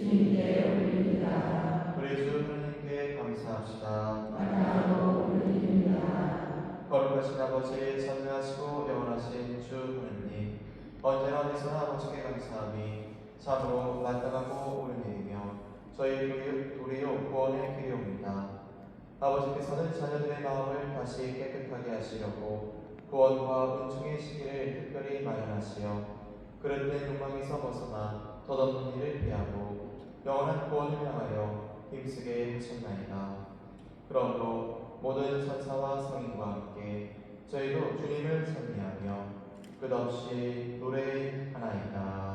주님께 올립니다. 우리 주 하나님께 감사합시다. 마다하고 올립니다. 거룩하신 아버지, 전능하시고 영원하신 주 하나님, 언제나 어디서나 아버지께 감사함이 참으로 마땅하고 옳은 일이며 저희 도리요 구원의 길이옵니다. 아버지께서는 자녀들의 마음을 다시 깨끗하게 하시려고 구원과 은총의 시기를 특별히 마련하시어 그릇된 욕망에서 벗어나 덧없는 일을 피하고 영원한 구원을 향하여 힘쓰게 하셨나이다. 그러므로 모든 천사와 성인과 함께 저희도 주님을 찬미하며 끝없이 노래하나이다.